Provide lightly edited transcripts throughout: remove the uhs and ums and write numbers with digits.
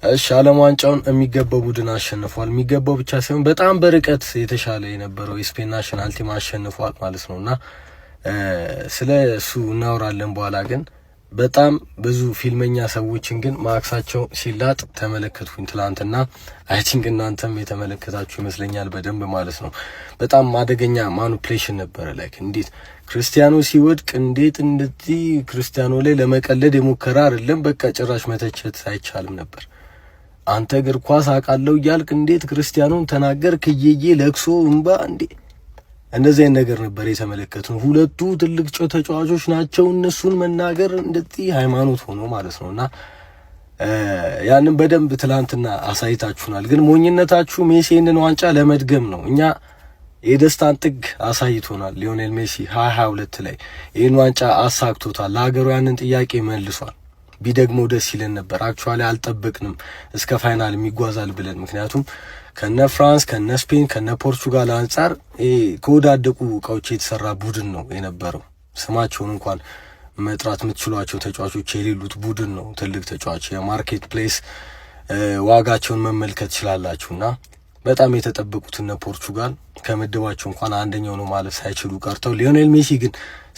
እሺ ዓለም ዋንጫውን የሚገባው ቡድን አሸንፏል። የሚገባው ብቻ ሳይሆን በጣም በርቀት የተሻለ የነበረው የስፔን ናሽናል ቲም አሸንፏል ማለት ነውና ስለ እሱ እናወራለን በኋላ። ግን በጣም ብዙ ፊልመኛ ሰዎችን ግን ማክሳቸው ሲላጥ ተመለከትኩኝ ትላንትና። አይ ቲንክ እናንተም የተመለከታችሁ ይመስለኛል በደንብ ማለት ነው። በጣም አደገኛ ማኒፕሌሽን ነበረ። ላይክ እንዴት ክርስቲያኖ ሲወድቅ እንዴት እንደዚህ ክርስቲያኖ ላይ ለመቀለድ የሞከረ አይደለም። በቃ ጭራሽ መተቸት አይቻልም ነበር። አንተ እግር ኳስ አውቃለሁ እያልክ እንዴት ክርስቲያኖን ተናገርክ? እየዬ ለቅሶ እንባ እንዴ! እንደዚህ አይነት ነገር ነበር የተመለከትነው። ሁለቱ ትልቅ ተጫዋቾች ናቸው፣ እነሱን መናገር እንደዚህ ሃይማኖት ሆኖ ማለት ነውና ያንን በደንብ ትላንትና አሳይታችሁናል። ግን ሞኝነታችሁ ሜሲ ይህንን ዋንጫ ለመድገም ነው። እኛ የደስታን ጥግ አሳይቶናል። ሊዮኔል ሜሲ 2022 ላይ ይህን ዋንጫ አሳክቶታል። ለሀገሩ ያንን ጥያቄ መልሷል። ቢደግሞ ደስ ይለን ነበር። አክቹአሊ አልጠበቅንም እስከ ፋይናል የሚጓዛል ብለን። ምክንያቱም ከነ ፍራንስ ከነ ስፔን ከነ ፖርቹጋል አንጻር ከወዳደቁ እቃዎች የተሰራ ቡድን ነው የነበረው። ስማቸውን እንኳን መጥራት የምትችሏቸው ተጫዋቾች የሌሉት ቡድን ነው። ትልቅ ተጫዋች የማርኬት ፕሌስ ዋጋቸውን መመልከት ትችላላችሁና በጣም የተጠበቁት እነ ፖርቹጋል ከምድባቸው እንኳን አንደኛው ነው ማለት ሳይችሉ ቀርተው ሊዮኔል ሜሲ ግን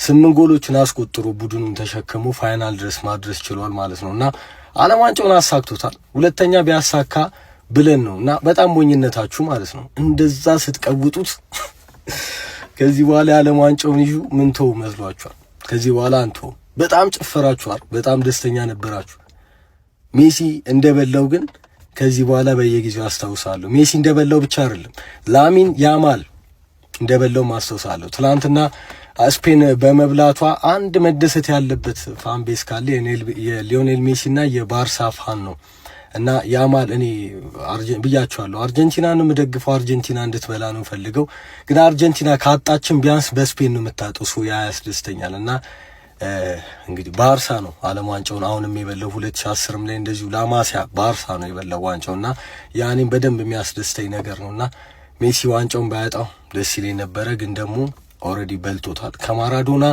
8 ጎሎችን አስቆጥሮ ቡድኑን ተሸክሞ ፋይናል ድረስ ማድረስ ችሏል ማለት ነውና ዓለም ዋንጫውን አሳክቶታል። ሁለተኛ ቢያሳካ ብለን ነውና በጣም ሞኝነታችሁ ማለት ነው እንደዛ ስትቀውጡት። ከዚህ በኋላ ዓለም ዋንጫውን ይዙ ምን ተው መስሏችኋል? ከዚህ በኋላ አንተ በጣም ጨፈራችኋል፣ በጣም ደስተኛ ነበራችሁ። ሜሲ እንደበላው ግን ከዚህ በኋላ በየጊዜው አስታውሳለሁ። ሜሲ እንደበላው ብቻ አይደለም ላሚን ያማል እንደበላው ማስታውሳለሁ። ትላንትና ስፔን በመብላቷ አንድ መደሰት ያለበት ፋን ቤስ ካለ የሊዮኔል ሜሲና የባርሳ ፋን ነው። እና ያማል እኔ ብያቸዋለሁ፣ አርጀንቲናን የምደግፈው አርጀንቲና እንድትበላ ነው ፈልገው። ግን አርጀንቲና ካጣችን ቢያንስ በስፔን ነው የምታጠው። ሶ ያ ያስደስተኛል። እና እንግዲህ ባርሳ ነው ዓለም ዋንጫውን አሁንም የበላው። 2010 ላይ እንደዚሁ ላማሲያ ባርሳ ነው የበላው ዋንጫውና ያኔም በደንብ የሚያስደስተኝ ነገር ነውና ሜሲ ዋንጫውን ባያጣው ደስ ይለኝ ነበረ። ግን ደግሞ ኦልሬዲ በልቶታል። ከማራዶና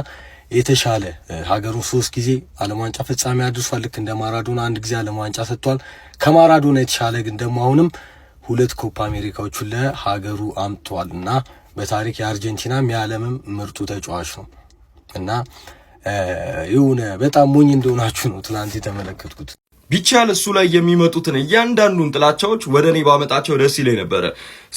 የተሻለ ሀገሩን 3 ጊዜ ዓለም ዋንጫ ፍጻሜ አድርሷል። ልክ እንደ ማራዶና አንድ ጊዜ ዓለም ዋንጫ ሰጥቷል። ከማራዶና የተሻለ ግን ደግሞ አሁንም 2 ኮፓ አሜሪካዎችን ለሀገሩ አምጥቷልና በታሪክ የአርጀንቲናም የዓለምም ምርጡ ተጫዋች ነው። እና የሆነ በጣም ሞኝ እንደሆናችሁ ነው ትላንት የተመለከትኩት። ቢቻል እሱ ላይ የሚመጡትን እያንዳንዱን ጥላቻዎች ወደ እኔ ባመጣቸው ደስ ይለኝ ነበረ።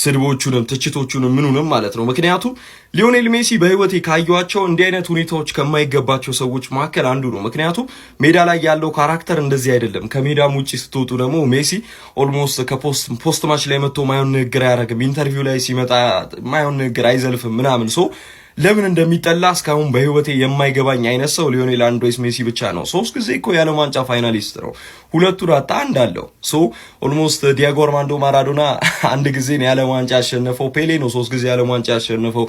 ስድቦቹንም ትችቶቹንም ምኑንም ማለት ነው። ምክንያቱም ሊዮኔል ሜሲ በህይወቴ ካየኋቸው እንዲህ አይነት ሁኔታዎች ከማይገባቸው ሰዎች መካከል አንዱ ነው። ምክንያቱም ሜዳ ላይ ያለው ካራክተር እንደዚህ አይደለም። ከሜዳም ውጪ ስትወጡ ደግሞ ሜሲ ኦልሞስት ከፖስት ማች ላይ መጥቶ ማይሆን ንግግር አያደርግም። ኢንተርቪው ላይ ሲመጣ ማይሆን ንግግር አይዘልፍም ምናምን። ሶ ለምን እንደሚጠላ እስካሁን በህይወቴ የማይገባኝ አይነት ሰው ሊዮኔል አንድሬስ ሜሲ ብቻ ነው። 3 ጊዜ እኮ የዓለም ዋንጫ ፋይናሊስት ነው። 2 ዳጣ አንድ አለው። ሶ ኦልሞስት ዲያጎ አርማንዶ ማራዶና 1 ጊዜ የዓለም ዋንጫ ያሸነፈው፣ ፔሌ ነው 3 ጊዜ የዓለም ዋንጫ ያሸነፈው።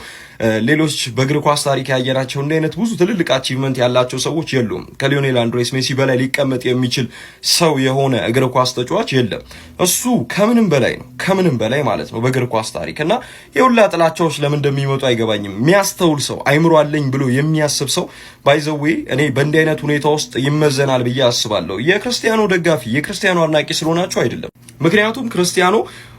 ሌሎች በእግር ኳስ ታሪክ ያየናቸው እንደ አይነት ብዙ ትልልቅ አቺቭመንት ያላቸው ሰዎች የሉም። ከሊዮኔል አንድሬስ ሜሲ በላይ ሊቀመጥ የሚችል ሰው የሆነ እግር ኳስ ተጫዋች የለም። እሱ ከምንም በላይ ነው፣ ከምንም በላይ ማለት ነው በእግር ኳስ ታሪክ። እና የሁላ ጥላቻዎች ለምን እንደሚመጡ አይገባኝም። የሚያስተውል ሰው አይምሮ አለኝ ብሎ የሚያስብ ሰው ባይዘዌ እኔ በእንዲህ አይነት ሁኔታ ውስጥ ይመዘናል ብዬ አስባለሁ። የክርስቲያኖ ደጋፊ የክርስቲያኖ አድናቂ ስለሆናችሁ አይደለም። ምክንያቱም ክርስቲያኖ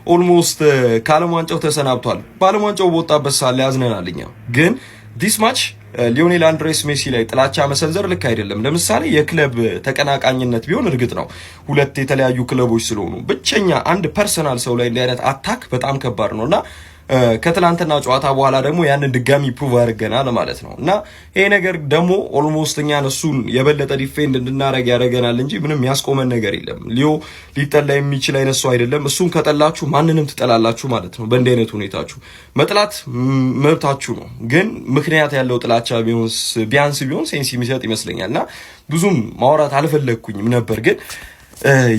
ኦልሞስት ከዓለም ዋንጫው ተሰናብቷል። በዓለም ዋንጫው በወጣበት ሳለ ያዝነናል እኛ። ግን ዲስ ማች ሊዮኔል አንድሬስ ሜሲ ላይ ጥላቻ መሰንዘር ልክ አይደለም። ለምሳሌ የክለብ ተቀናቃኝነት ቢሆን እርግጥ ነው 2 የተለያዩ ክለቦች ስለሆኑ፣ ብቸኛ አንድ ፐርሰናል ሰው ላይ እንዲህ አይነት አታክ በጣም ከባድ ነውና ከትላንትና ጨዋታ በኋላ ደግሞ ያንን ድጋሚ ፕሩቭ አድርገናል ማለት ነው። እና ይሄ ነገር ደግሞ ኦልሞስት እኛን እሱን የበለጠ ዲፌንድ እንድናረግ ያደርገናል እንጂ ምንም ያስቆመን ነገር የለም። ሊዮ ሊጠላ የሚችል አይነት ሰው አይደለም። እሱን ከጠላችሁ ማንንም ትጠላላችሁ ማለት ነው። በእንዲህ አይነት ሁኔታችሁ መጥላት መብታችሁ ነው። ግን ምክንያት ያለው ጥላቻ ቢያንስ ቢሆን ሴንስ የሚሰጥ ይመስለኛል። እና ብዙም ማውራት አልፈለግኩኝም ነበር ግን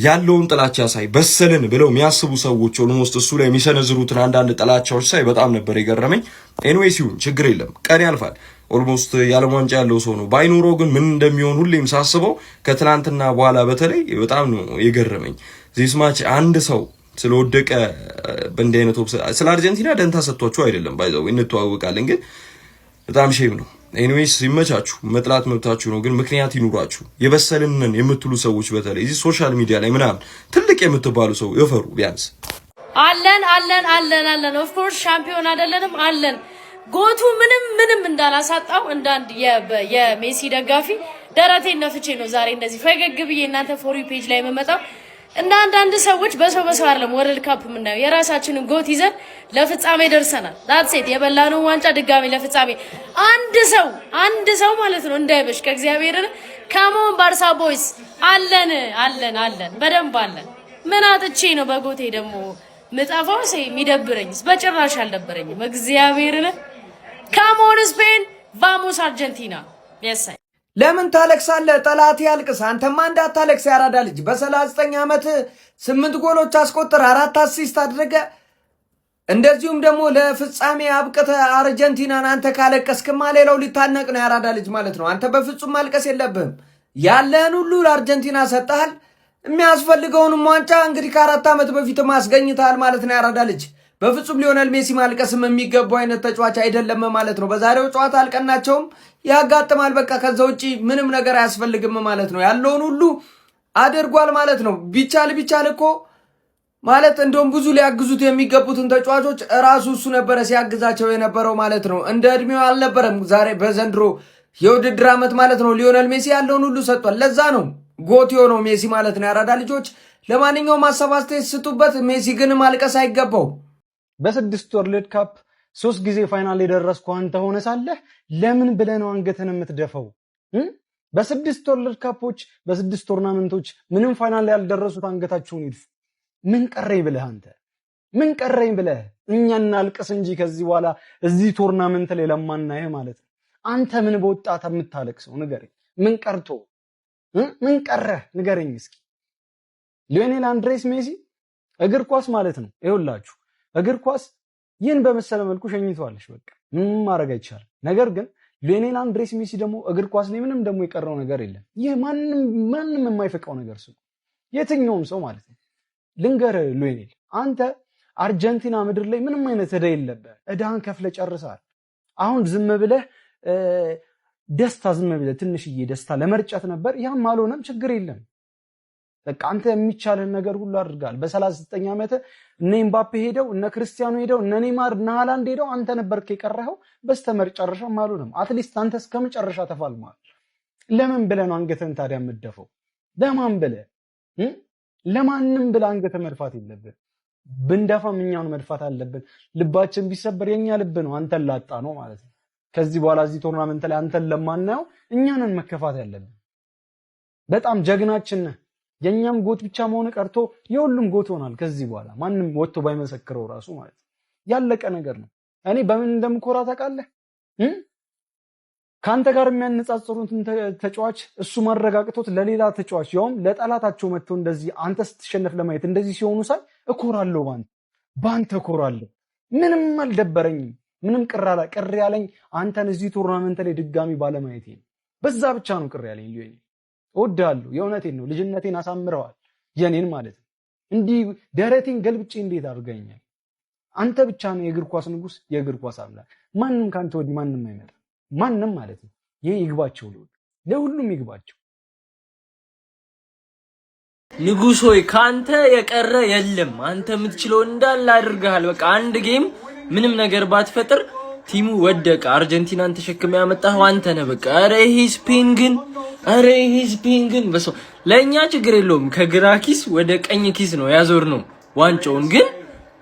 ያለውን ጥላቻ ሳይ በሰልን ብለው የሚያስቡ ሰዎች ኦልሞስት እሱ ላይ የሚሰነዝሩትን አንዳንድ ጥላቻዎች ሳይ በጣም ነበር የገረመኝ። ኤኒዌይስ ይሁን ችግር የለም፣ ቀን ያልፋል። ኦልሞስት የዓለም ዋንጫ ያለው ሰው ነው። ባይኖረው ግን ምን እንደሚሆን ሁሌም ሳስበው ከትናንትና በኋላ በተለይ በጣም ነው የገረመኝ። ዚስ ማች አንድ ሰው ስለወደቀ በእንዲህ አይነት ስለ አርጀንቲና ደንታ ሰጥቷቸው አይደለም ባይዘው እንተዋወቃለን፣ ግን በጣም ሼም ነው። ኤኒዌይስ ይመቻችሁ። መጥላት መብታችሁ ነው፣ ግን ምክንያት ይኑራችሁ። የበሰልንን የምትሉ ሰዎች በተለይ እዚህ ሶሻል ሚዲያ ላይ ምናምን ትልቅ የምትባሉ ሰው ይፈሩ ቢያንስ። አለን ኦፍ ኮርስ ሻምፒዮን አይደለንም አለን። ጎቱ ምንም እንዳላሳጣው እንዳንድ የሜሲ ደጋፊ ደረቴን ነፍቼ ነው ዛሬ እንደዚህ ፈገግ ብዬ እናንተ ፎሪ ፔጅ ላይ የምመጣው። እና አንዳንድ ሰዎች በሰው አይደለም ወርልድ ካፕ የምናየው የራሳችንን ጎት ይዘን ለፍጻሜ ደርሰናል። ዳትስ ኢት የበላነው ዋንጫ ድጋሚ ለፍጻሜ አንድ ሰው ማለት ነው እንዳይበሽ ከእግዚአብሔር ካሞን ባርሳ ቦይስ አለን በደንብ አለን። ምን አጥቼ ነው በጎቴ ደግሞ ምጣፋው የሚደብረኝስ? በጭራሽ አልደበረኝም። እግዚአብሔርን ካሞን ስፔን ቫሞስ አርጀንቲና ያሳይ። ለምን ታለቅሳለህ? ጠላት ያልቅስ። አንተማ እንዳታለቅስ ያራዳ ልጅ። በ39 ዓመት 8 ጎሎች አስቆጥር፣ 4 አሲስት አድርገ እንደዚሁም ደግሞ ለፍጻሜ አብቅተ አርጀንቲናን አንተ ካለቀስክማ ሌላው ሊታነቅ ነው ያራዳ ልጅ ማለት ነው። አንተ በፍጹም ማልቀስ የለብህም። ያለህን ሁሉ ለአርጀንቲና ሰጥተሃል። የሚያስፈልገውንም ዋንጫ እንግዲህ ከ4 ዓመት በፊት ማስገኝተሃል ማለት ነው ያራዳ ልጅ። በፍጹም ሊዮኔል ሜሲ ማልቀስም የሚገባው አይነት ተጫዋች አይደለም ማለት ነው። በዛሬው ጨዋታ አልቀናቸውም፣ ያጋጥማል። በቃ ከዛ ውጪ ምንም ነገር አያስፈልግም ማለት ነው። ያለውን ሁሉ አድርጓል ማለት ነው። ቢቻል እኮ ማለት እንደውም ብዙ ሊያግዙት የሚገቡትን ተጫዋቾች ራሱ እሱ ነበረ ሲያግዛቸው የነበረው ማለት ነው። እንደ እድሜው አልነበረም ዛሬ በዘንድሮ የውድድር ዓመት ማለት ነው። ሊዮኔል ሜሲ ያለውን ሁሉ ሰጥቷል። ለዛ ነው ጎት የሆነው ሜሲ ማለት ነው። ያራዳ ልጆች ለማንኛውም ሀሳብ አስተያየት ስጡበት። ሜሲ ግን ማልቀስ አይገባው። በ6 ወርልድ ካፕ 3 ጊዜ ፋይናል የደረስከው አንተ ሆነ ሳለህ ለምን ብለህ ነው አንገትን የምትደፈው? በ6 ወርልድ ካፖች በ6 ቶርናመንቶች ምንም ፋይናል ያልደረሱት አንገታቸውን ይድፉ። ምን ቀረኝ ብለህ አንተ ምን ቀረኝ ብለህ እኛ እናልቅስ እንጂ ከዚህ በኋላ እዚህ ቶርናመንት ላይ ለማናየህ ማለት ነው። አንተ ምን በወጣት የምታለቅሰው ንገረኝ። ምን ቀርቶ ምን ቀረህ ንገረኝ እስኪ። ሊዮኔል አንድሬስ ሜሲ እግር ኳስ ማለት ነው ይኸውላችሁ፣ እግር ኳስ ይህን በመሰለ መልኩ ሸኝቷለች። በቃ ምንም ማድረግ አይቻልም። ነገር ግን ሊዮኔል አንድሬስ ሜሲ ደግሞ እግር ኳስ ላይ ምንም ደግሞ የቀረው ነገር የለም። ይህ ማንም የማይፈቀው ነገር ነው፣ የትኛውም ሰው ማለት ነው። ልንገርህ ሊዮኔል፣ አንተ አርጀንቲና ምድር ላይ ምንም አይነት ዕዳ የለብህ። ዕዳህን ከፍለህ ጨርሰሃል። አሁን ዝም ብለህ ደስታ ዝም ብለህ ትንሽዬ ደስታ ለመርጨት ነበር። ያም አልሆነም፣ ችግር የለም። በቃ አንተ የሚቻልህን ነገር ሁሉ አድርጋል። በ39 ዓመት እነ ኤምባፔ ሄደው እነ ክርስቲያኖ ሄደው እነ ኔይማር እነ ሃላንድ ሄደው አንተ ነበርክ የቀረኸው። በስተመጨረሻም አልሆነም። አትሊስት አንተ እስከመጨረሻ ተፋልመሃል። ለምን ብለህ ነው አንገትህን ታዲያ የምትደፈው? ለማን ብለህ? ለማንም ብለህ አንገትህ መድፋት የለብን። ብንደፋም እኛውን መድፋት አለብን። ልባችን ቢሰበር የኛ ልብ ነው አንተን ላጣ ነው ማለት ነው። ከዚህ በኋላ እዚህ ቶርናመንት ላይ አንተን ለማናየው እኛንን መከፋት ያለብን። በጣም ጀግናችን ነህ። የኛም ጎት ብቻ መሆን ቀርቶ የሁሉም ጎት ሆናል ከዚህ በኋላ ማንም ወጥቶ ባይመሰክረው ራሱ ማለት ነው። ያለቀ ነገር ነው። እኔ በምን እንደምኮራ ታውቃለህ? ካንተ ጋር የሚያነጻጽሩትን ተጫዋች እሱ ማረጋግጦት ለሌላ ተጫዋች ያውም ለጠላታቸው መጥቶ እንደዚህ አንተ ስትሸነፍ ለማየት እንደዚህ ሲሆኑ ሳይ እኮራለሁ። ባንተ እኮራለሁ። ምንም አልደበረኝም። ምንም ቅር ያለኝ አንተን እዚህ ቶርናመንት ላይ ድጋሚ ባለማየቴ ነው። በዛ ብቻ ነው ቅር ያለኝ። ሊዮኔል እወድሃለሁ፣ የእውነቴን ነው። ልጅነቴን አሳምረዋል፣ የኔን ማለት ነው። እንዲህ ደረቴን ገልብጬ እንዴት አድርገኛል። አንተ ብቻ ነው የእግር ኳስ ንጉስ፣ የእግር ኳስ አምላክ። ማንም ካንተ ወዲህ ማንም አይመጣም፣ ማንም ማለት ነው። ይሄ ይግባቸው፣ ለሁሉም ይግባቸው። ንጉስ ሆይ ካንተ የቀረ የለም። አንተ የምትችለው እንዳለ አድርገሃል። በቃ አንድ ጌም ምንም ነገር ባትፈጥር ቲሙ ወደቀ። አርጀንቲናን ተሸክመ ያመጣው አንተ ነህ። በቃ አረ ይሄ ስፔን ግን በሰው ለኛ ችግር የለውም። ከግራ ኪስ ወደ ቀኝ ኪስ ነው ያዞር ነው ዋንጫውን። ግን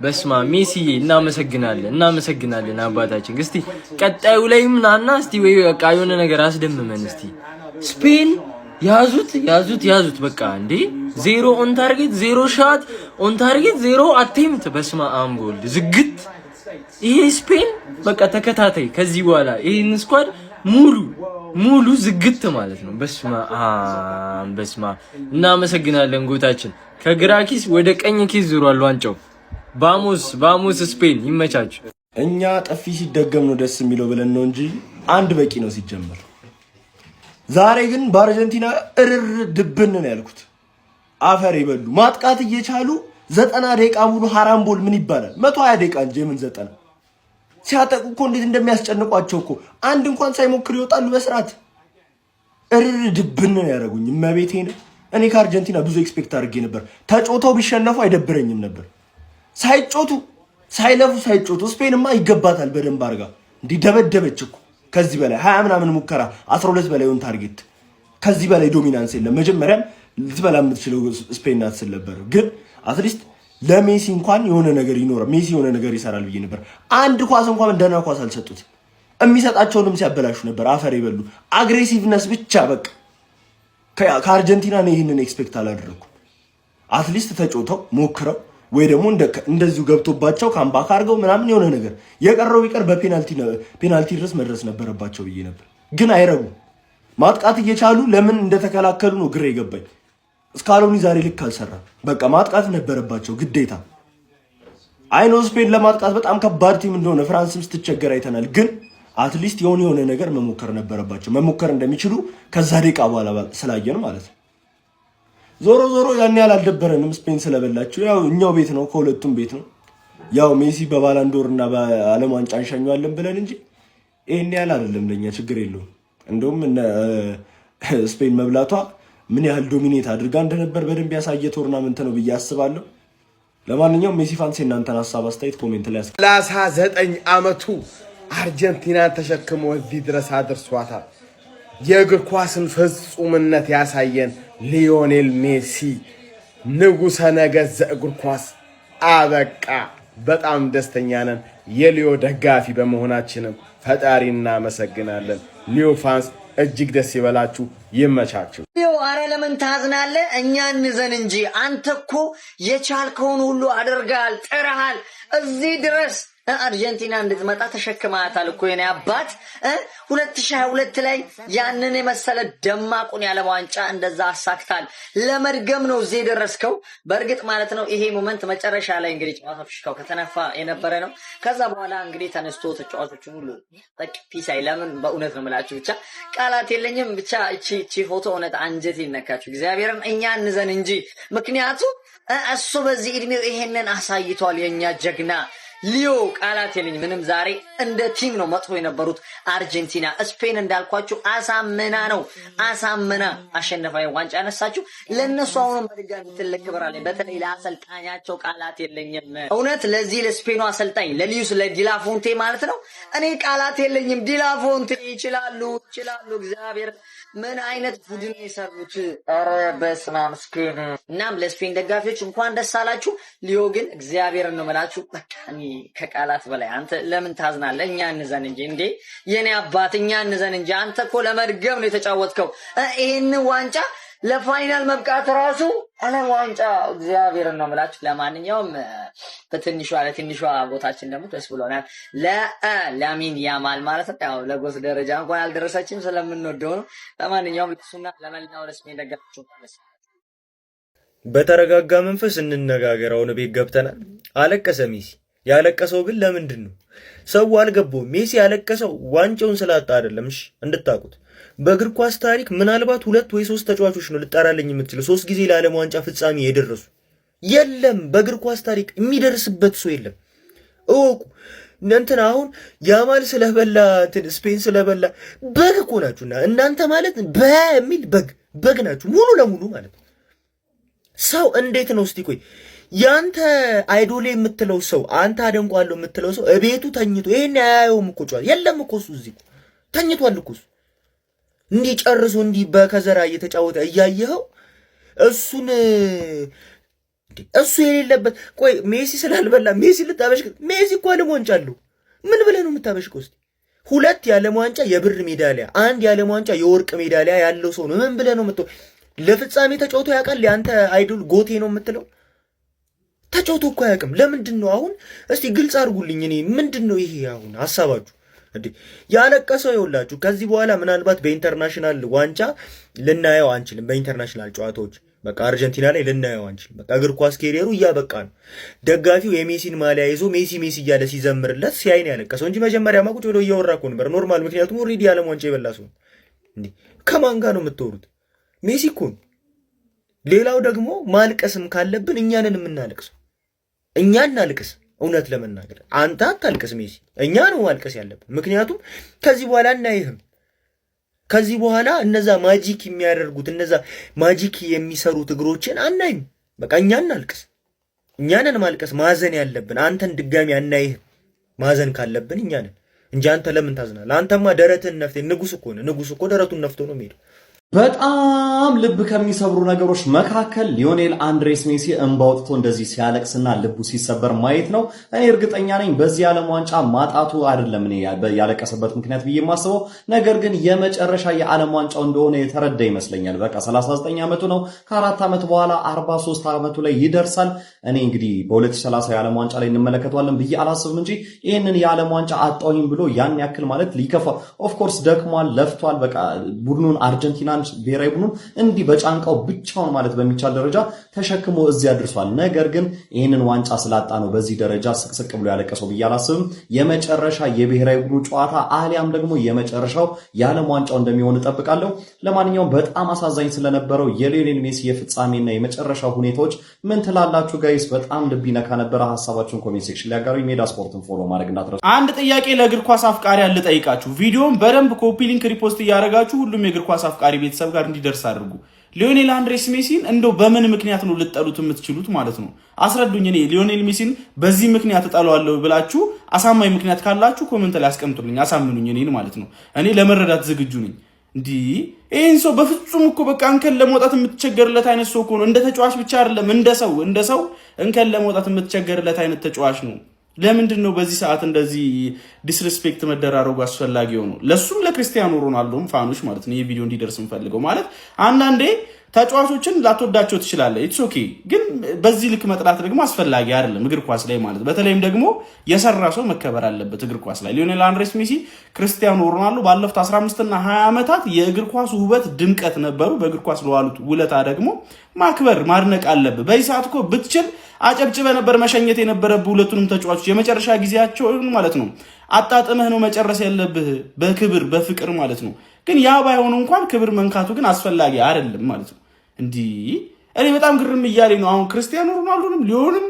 በስማ ሜሲዬ እናመሰግናለን አባታችን። እስቲ ቀጣዩ ላይ ምናና እስቲ ወይ በቃ የሆነ ነገር አስደምመን እስቲ። ስፔን ያዙት በቃ እንዴ 0 ኦን ታርጌት 0 ሻት ኦን ታርጌት 0 አቴምፕት። በስማ አምቦልድ ዝግት። ይሄ ስፔን በቃ ተከታታይ ከዚህ በኋላ ይሄን ስኳድ ሙሉ ዝግት ማለት ነው። በስማ እናመሰግናለን ጎታችን። ከግራ ኪስ ወደ ቀኝ ኪስ ዙሯል ዋንጫው። ባሙስ ስፔን ይመቻችሁ። እኛ ጠፊ ሲደገም ነው ደስ የሚለው ብለን ነው እንጂ አንድ በቂ ነው ሲጀመር። ዛሬ ግን በአርጀንቲና እርር ድብን ነው ያልኩት። አፈር ይበሉ። ማጥቃት እየቻሉ 90 ደቂቃ ሙሉ ሃራምቦል ምን ይባላል? 120 ደቂቃ እንጂ ምን 90 ሲያጠቁ እኮ እንዴት እንደሚያስጨንቋቸው እኮ አንድ እንኳን ሳይሞክር ይወጣሉ በስርዓት። እርር ድብን ነው ያደረጉኝ። እመቤቴን እኔ ከአርጀንቲና ብዙ ኤክስፔክት አድርጌ ነበር። ተጮተው ቢሸነፉ አይደብረኝም ነበር። ሳይጮቱ ሳይለፉ ሳይጮቱ ስፔንማ ይገባታል በደንብ አድርጋ እንዲደበደበች እኮ። ከዚህ በላይ 20 ምናምን ሙከራ 12 በላይ ኦን ታርጌት፣ ከዚህ በላይ ዶሚናንስ የለም። መጀመሪያም ልትበላ የምትችለው ስፔን ናት ስል ነበር። ግን አትሊስት ለሜሲ እንኳን የሆነ ነገር ይኖራል፣ ሜሲ የሆነ ነገር ይሰራል ብዬ ነበር። አንድ ኳስ እንኳን እንደና ኳስ አልሰጡት። የሚሰጣቸውንም ሲያበላሹ ነበር። አፈር ይበሉ። አግሬሲቭነስ ብቻ በቃ። ከአርጀንቲና ነው ይህንን ኤክስፔክት አላደረኩም። አትሊስት ተጮተው ሞክረው ወይ ደግሞ እንደዚሁ ገብቶባቸው ካምባክ አድርገው ምናምን የሆነ ነገር የቀረው ቢቀር በፔናልቲ ድረስ መድረስ ነበረባቸው ብዬ ነበር። ግን አይረጉ። ማጥቃት እየቻሉ ለምን እንደተከላከሉ ነው ግራ የገባኝ። ስካሎኒ ዛሬ ልክ አልሰራም። በቃ ማጥቃት ነበረባቸው ግዴታ። አይኖ ስፔን ለማጥቃት በጣም ከባድ ቲም እንደሆነ ፍራንስም ስትቸገር አይተናል። ግን አትሊስት የሆነ ነገር መሞከር ነበረባቸው። መሞከር እንደሚችሉ ከዛ ደቂቃ በኋላ ስላየን ማለት ነው። ዞሮ ያን ያህል አልደበረንም ስፔን ስለበላችሁ። ያው እኛው ቤት ነው፣ ከሁለቱም ቤት ነው። ያው ሜሲ በባላንዶር እና በዓለም ዋንጫ እንሸኘዋለን ብለን እንጂ ይሄን ያህል አይደለም ለኛ፣ ችግር የለውም። እንደውም ስፔን መብላቷ ምን ያህል ዶሚኔት አድርጋ እንደነበር በደንብ ያሳየ ቶርናመንት ነው ብዬ አስባለሁ። ለማንኛውም ሜሲ ፋንስ እናንተን ሀሳብ አስተያየት ኮሜንት ላይ 39 ዓመቱ አርጀንቲናን ተሸክሞ እዚህ ድረስ አድርሷታል። የእግር ኳስን ፍጹምነት ያሳየን ሊዮኔል ሜሲ ንጉሠ ነገሥት ዘእግር ኳስ አበቃ። በጣም ደስተኛ ነን የሊዮ ደጋፊ በመሆናችንም ፈጣሪ እናመሰግናለን። ሊዮ ፋንስ እጅግ ደስ ይበላችሁ፣ ይመቻችሁ። ሊዮ አረ ለምን ታዝናለህ? እኛ እንዘን እንጂ አንተ እኮ የቻልከውን ሁሉ አድርገሃል፣ ጥረሃል እዚህ ድረስ አርጀንቲና እንድትመጣ ተሸክማታል እኮ የኔ አባት። 2022 ላይ ያንን የመሰለ ደማቁን ያለ ዋንጫ እንደዛ አሳክታል። ለመድገም ነው እዚህ የደረስከው። በእርግጥ ማለት ነው ይሄ ሞመንት መጨረሻ ላይ እንግዲህ ጨዋታው ፍሽካው ከተነፋ የነበረ ነው። ከዛ በኋላ እንግዲህ ተነስቶ ተጫዋቾችን ሁሉ ፒስ አይለምን። በእውነት ነው የምላችሁ፣ ብቻ ቃላት የለኝም። ብቻ እቺ ፎቶ እውነት አንጀት ይነካችሁ። እግዚአብሔርን እኛ እንዘን እንጂ ምክንያቱም እሱ በዚህ እድሜው ይሄንን አሳይቷል። የኛ ጀግና ሊዮ ቃላት የለኝ ምንም። ዛሬ እንደ ቲም ነው መጥፎ የነበሩት አርጀንቲና። ስፔን እንዳልኳችሁ አሳምና አሸነፋ ዋንጫ ያነሳችሁ። ለነሱ አሁንም በድጋሚ ትልቅ ክብር አለኝ። በተለይ ለአሰልጣኛቸው ቃላት የለኝም እውነት። ለዚህ ለስፔኑ አሰልጣኝ ለሊዩስ ለዲላፎንቴ ማለት ነው እኔ ቃላት የለኝም። ዲላፎንቴ ይችላሉ። እግዚአብሔር ምን አይነት ቡድን የሰሩት! ኧረ በስመ አብ ስፔን። እናም ለስፔን ደጋፊዎች እንኳን ደስ አላችሁ። ሊዮ ግን እግዚአብሔርን ነው የምላችሁ በቃ ከቃላት በላይ አንተ ለምን ታዝናለህ? እኛ እንዘን እንጂ እንዴ የኔ አባት፣ እኛ እንዘን እንጂ። አንተ እኮ ለመድገም ነው የተጫወትከው። ይሄን ዋንጫ ለፋይናል መብቃት ራሱ ዋንጫ እግዚአብሔርን ነው የምላችሁ። ለማንኛውም ለትንሿ ቦታችን ደግሞ ደስ ብሎናል። ለላሚን ያማል ማለት ነው። ያው ለጎስ ደረጃ እንኳን አልደረሰችም፣ ስለምንወደው ነው። ለማንኛውም ለሱና ለመላው ለስሜን ደጋፊዎች በተረጋጋ መንፈስ እንነጋገር። አሁን ቤት ገብተናል። አለቀሰ ሜሲ። ያለቀሰው ግን ለምንድን ነው? ሰው አልገባውም። ሜሲ ያለቀሰው ዋንጫውን ስላጣ አይደለም። እሺ እንድታቁት፣ በእግር ኳስ ታሪክ ምናልባት 2 ወይ 3 ተጫዋቾች ነው ልጠራልኝ የምትችለው 3 ጊዜ ለዓለም ዋንጫ ፍጻሜ የደረሱ። የለም በእግር ኳስ ታሪክ የሚደርስበት ሰው የለም። እወቁ። እንትን አሁን ያማል ስለበላ ስፔን ስለበላ በግ እኮ ናችሁና እናንተ ማለት በሚል በግ ናችሁ ሙሉ ለሙሉ ማለት ነው። ሰው እንዴት ነው እስቲ ቆይ ያንተ አይዶሌ የምትለው ሰው አንተ አደንቋለሁ የምትለው ሰው እቤቱ ተኝቶ ይሄን ያያየውም እኮ ጫው የለም እኮ እሱ እዚህ ተኝቷል እኮ እሱ እንዲህ ጨርሶ እንዲህ በከዘራ እየተጫወተ እያየኸው እሱ የሌለበት። ቆይ ሜሲ ስላልበላ ሜሲ ልታበሽቅ? ሜሲ እኮ ዓለም ዋንጫ አለው። ምን ብለህ ነው የምታበሽቀው? እስቲ 2 የዓለም ዋንጫ የብር ሜዳሊያ 1 የዓለም ዋንጫ የወርቅ ሜዳሊያ ያለው ሰው ነው። ምን ብለህ ነው የምትለው? ለፍጻሜ ተጫውቶ ያውቃል? ያንተ አይዶል ጎቴ ነው የምትለው? ተጫውቶ እኮ አያውቅም። ለምንድን ነው አሁን? እስቲ ግልጽ አድርጉልኝ። እኔ ምንድን ነው ይሄ አሁን ሐሳባችሁ? እንዴ ያለቀሰው ይኸውላችሁ፣ ከዚህ በኋላ ምናልባት በኢንተርናሽናል ዋንጫ ልናየው አንችልም። በኢንተርናሽናል ጨዋታዎች በቃ አርጀንቲና ላይ ልናየው አንችልም። በቃ እግር ኳስ ኬሪየሩ እያበቃ ነው። ደጋፊው የሜሲን ማሊያ ይዞ ሜሲ እያለ ሲዘምርለት ሲያይ ነው ያለቀሰው እንጂ መጀመሪያ ማቁጭ ብሎ እያወራ እኮ ነበር ኖርማል። ምክንያቱም ኦልሬዲ ዓለም ዋንጫ የበላ ሰው እንዴ። ከማን ጋር ነው የምትወሩት? ሜሲ እኮ ነው። ሌላው ደግሞ ማልቀስም ካለብን እኛንን የምናለቅሰው እኛ እናልቅስ። እውነት ለመናገር አንተ አታልቅስ ሜሲ፣ እኛ ነው ማልቀስ ያለብን። ምክንያቱም ከዚህ በኋላ እናይህም። ከዚህ በኋላ እነዛ ማጂክ የሚያደርጉት እነዛ ማጂክ የሚሰሩት እግሮችን አናይም። በቃ እኛ እናልቅስ፣ እኛ ነን ማልቀስ ማዘን ያለብን። አንተን ድጋሚ አናይህም። ማዘን ካለብን እኛ ነን እንጂ አንተ ለምን ታዝናለህ? አንተማ ደረትን ነፍቴ ንጉስ እኮ ነው። ንጉስ እኮ ደረቱን ነፍቶ ነው የሚሄደው። በጣም ልብ ከሚሰብሩ ነገሮች መካከል ሊዮኔል አንድሬስ ሜሲ እንባ ወጥቶ እንደዚህ ሲያለቅስና ልቡ ሲሰበር ማየት ነው። እኔ እርግጠኛ ነኝ በዚህ ዓለም ዋንጫ ማጣቱ አይደለም እኔ ያለቀሰበት ምክንያት ብዬ የማስበው፣ ነገር ግን የመጨረሻ የዓለም ዋንጫው እንደሆነ የተረዳ ይመስለኛል። በቃ 39 ዓመቱ ነው። ከ4 ዓመት በኋላ 43 ዓመቱ ላይ ይደርሳል። እኔ እንግዲህ በ2030 የዓለም ዋንጫ ላይ እንመለከተዋለን ብዬ አላስብም እንጂ ይህንን የዓለም ዋንጫ አጣሁኝ ብሎ ያን ያክል ማለት ሊከፋ ኦፍኮርስ ደክሟል፣ ለፍቷል። በቃ ቡድኑን አርጀንቲና ብሔራዊ ቡድኑ እንዲህ በጫንቃው ብቻውን ማለት በሚቻል ደረጃ ተሸክሞ እዚህ አድርሷል። ነገር ግን ይህንን ዋንጫ ስላጣ ነው በዚህ ደረጃ ስቅስቅ ብሎ ያለቀሰው ብዬ አላስብም። የመጨረሻ የብሔራዊ ቡድኑ ጨዋታ አሊያም ደግሞ የመጨረሻው የዓለም ዋንጫው እንደሚሆን እጠብቃለሁ። ለማንኛውም በጣም አሳዛኝ ስለነበረው የሊዮኔል ሜሲ የፍጻሜና የመጨረሻ ሁኔታዎች ምን ትላላችሁ ጋይስ? በጣም ልብ ይነካ ነበረ። ሀሳባችሁን ኮሜንት ሴክሽን ላይ አጋሩኝ። ሜዳ ስፖርትን ፎሎ ማድረግ እንዳትረሱ። አንድ ጥያቄ ለእግር ኳስ አፍቃሪያን ልጠይቃችሁ። ቪዲዮውን በደንብ ኮፒ ሊንክ ሪፖስት እያደረጋችሁ ሁሉም የእግር ኳስ አፍቃሪ ቤተሰብ ጋር እንዲደርስ አድርጉ። ሊዮኔል አንድሬስ ሜሲን እንደው በምን ምክንያት ነው ልጠሉት የምትችሉት ማለት ነው? አስረዱኝ። እኔ ሊዮኔል ሜሲን በዚህ ምክንያት እጠላዋለሁ ብላችሁ አሳማኝ ምክንያት ካላችሁ ኮሜንት ላይ አስቀምጡልኝ፣ አሳምኑኝ እኔን ማለት ነው። እኔ ለመረዳት ዝግጁ ነኝ። እንዲህ ይሄን ሰው በፍጹም እኮ በቃ እንከን ለመውጣት የምትቸገርለት አይነት ሰው እኮ ነው። እንደ ተጫዋች ብቻ አይደለም እንደ ሰው እንከን ለመውጣት የምትቸገርለት አይነት ተጫዋች ነው። ለምንድን ነው በዚህ ሰዓት እንደዚህ ዲስሪስፔክት መደራረጉ አስፈላጊ ሆኖ? ለሱም ለክርስቲያኖ ሮናልዶም ፋኖች ማለት ነው ይሄ ቪዲዮ እንዲደርስ እንፈልገው ማለት አንዳንዴ ተጫዋቾችን ላትወዳቸው ትችላለህ፣ ኢትስ ኦኬ። ግን በዚህ ልክ መጥላት ደግሞ አስፈላጊ አይደለም እግር ኳስ ላይ ማለት። በተለይም ደግሞ የሰራ ሰው መከበር አለበት እግር ኳስ ላይ። ሊዮኔል አንድሬስ ሜሲ፣ ክርስቲያኖ ሮናልዶ ባለፉት 15 እና 20 ዓመታት የእግር ኳስ ውበት ድምቀት ነበሩ። በእግር ኳስ ለዋሉት ውለታ ደግሞ ማክበር ማድነቅ አለብህ። በዚህ ሰዓት እኮ ብትችል አጨብጭበ ነበር መሸኘት የነበረብህ ሁለቱንም ተጫዋቾች የመጨረሻ ጊዜያቸው ማለት ነው። አጣጥመህ ነው መጨረስ ያለብህ በክብር በፍቅር ማለት ነው። ግን ያ ባይሆን እንኳን ክብር መንካቱ ግን አስፈላጊ አይደለም ማለት ነው። እንዲህ እኔ በጣም ግርም እያለኝ ነው አሁን ክርስቲያኖ ሮናልዶንም ሊሆንም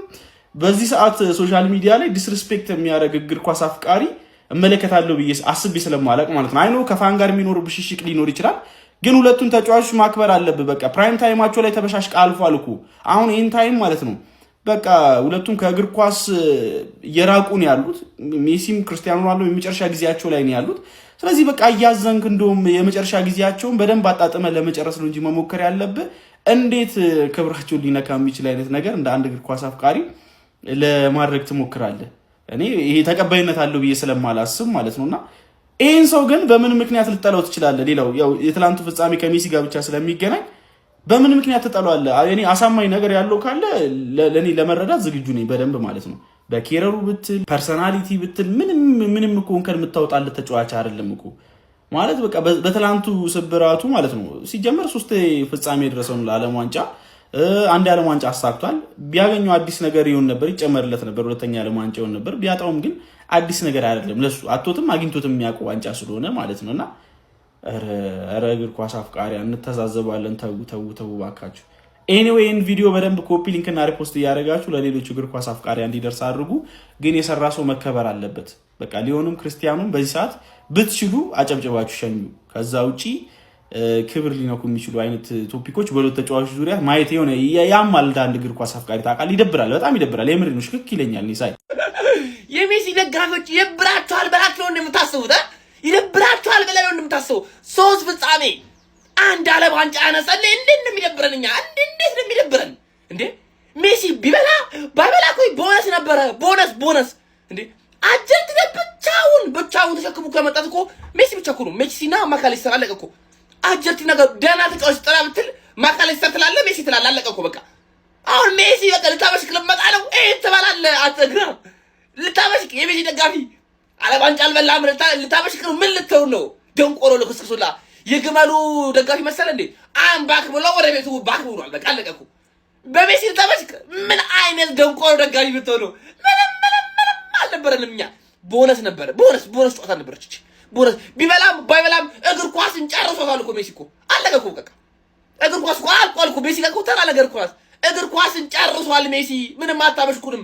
በዚህ ሰዓት ሶሻል ሚዲያ ላይ ዲስሪስፔክት የሚያደርግ እግር ኳስ አፍቃሪ እመለከታለሁ ብዬ አስቤ ስለማላቅ ማለት ነው። አይኖ ከፋን ጋር የሚኖር ብሽሽቅ ሊኖር ይችላል፣ ግን ሁለቱን ተጫዋቾች ማክበር አለብህ። በቃ ፕራይም ታይማቸው ላይ ተበሻሽቀ አልፏል እኮ አሁን ይህን ታይም ማለት ነው። በቃ ሁለቱም ከእግር ኳስ እየራቁ ነው ያሉት። ሜሲም ክርስቲያኖ ሮናልዶ የመጨረሻ ጊዜያቸው ላይ ነው ያሉት። ስለዚህ በቃ እያዘንክ እንደውም የመጨረሻ ጊዜያቸውን በደንብ አጣጥመ ለመጨረስ ነው እንጂ መሞከር ያለብህ እንዴት ክብራቸውን ሊነካ የሚችል አይነት ነገር እንደ አንድ እግር ኳስ አፍቃሪ ለማድረግ ትሞክራለህ? እኔ ይሄ ተቀባይነት አለው ብዬ ስለማላስብ ማለት ነውና ይህን ሰው ግን በምን ምክንያት ልጠላው ትችላለህ? ሌላው ያው የትላንቱ ፍጻሜ ከሜሲ ጋር ብቻ ስለሚገናኝ በምን ምክንያት ትጠላዋለህ? እኔ አሳማኝ ነገር ያለው ካለ ለኔ ለመረዳት ዝግጁ ነኝ በደንብ ማለት ነው። በኬረሩ ብትል ፐርሰናሊቲ ብትል ምንም እኮ እንከን የምታወጣለት ተጫዋች አይደለም እኮ ማለት በቃ በትላንቱ ስብራቱ ማለት ነው። ሲጀመር 3 ፍጻሜ የደረሰውን ለዓለም ዋንጫ አንድ ዓለም ዋንጫ አሳክቷል። ቢያገኘው አዲስ ነገር ይሆን ነበር፣ ይጨመርለት ነበር፣ ሁለተኛ ዓለም ዋንጫ ይሆን ነበር። ቢያጣውም ግን አዲስ ነገር አይደለም ለሱ፣ አጥቶትም አግኝቶትም የሚያውቁ ዋንጫ ስለሆነ ማለት ነውና ኧረ እግር ኳስ አፍቃሪ እንተዛዘባለን። ተው ባካችሁ። ኤኒዌይ ይህን ቪዲዮ በደንብ ኮፒ ሊንክና ሪፖስት እያደረጋችሁ ለሌሎች እግር ኳስ አፍቃሪ እንዲደርስ አድርጉ። ግን የሰራ ሰው መከበር አለበት። በቃ ሊሆንም ክርስቲያኑም በዚህ ሰዓት ብትችሉ አጨብጨባችሁ ሸኙ። ከዛ ውጪ ክብር ሊነኩ የሚችሉ አይነት ቶፒኮች በሁለት ተጫዋቾች ዙሪያ ማየት የሆነ ያማል። አንድ እግር ኳስ አፍቃሪ ታውቃለህ፣ ይደብራል፣ በጣም ይደብራል። የምር ነው፣ ሽክክ ይለኛል። ሳይ የሜሲ ደጋፊዎች ይደብራቸዋል ብላችሁ ነው እንደምታስቡት? ይደብራቸዋል ብለህ ነው እንደምታስበው? 3 ፍጻሜ አንድ ዓለም ዋንጫ ያነሳል። እንዴት ነው የሚደብረን? እኛ እንዴት ነው የሚደብረን እንዴ? ሜሲ ቢበላ ባይበላ እኮ ቦነስ ነበረ። ቦነስ እንዴ አርጀንቲና ብቻውን ተሸክሙ ከመጣት እኮ ሜሲ ብቻ እኮ ነው። ሜሲና ማካሊስተር አለቀ እኮ። አርጀንቲና ጋር ደህና ተጫዋች ጥራ ብትል ማካሊስተር ትላለህ፣ ሜሲ ትላለህ፣ አለቀ እኮ በቃ። አሁን ሜሲ በቃ ልታበሽቅ ልመጣ ነው። ትበላለህ፣ አትግራ ልታበሽቅ። የሜሲ ደጋፊ ዓለም ዋንጫ አልበላም ልታበሽቅ ነው። ምን ልትሆን ነው? ደንቆሮ ልክስክሱላ የግመሉ ደጋፊ መሰለ እንዴ? ባክ ብሎ ወደ ቤቱ ባክ ብሏል። በቃ አለቀ እኮ። በሜሲ ልታበሽቅ ምን አይነት ደንቆሮ ደጋፊ ብትሆን ነው? ምንም አልነበረንም እኛ። ቦነስ ነበረ፣ ቦነስ ጨዋታ ነበረች። ቦነስ ቢበላም ባይበላም እግር ኳስን ጨርሶታል እኮ ሜሲ እኮ። አለቀ እኮ በቃ። እግር ኳስ እኮ አልቋል እኮ። ሜሲ ጋር እኮ ተራ ነገር እኮ እግር ኳስን ጨርሷል ሜሲ። ምንም አታበሽኩንም።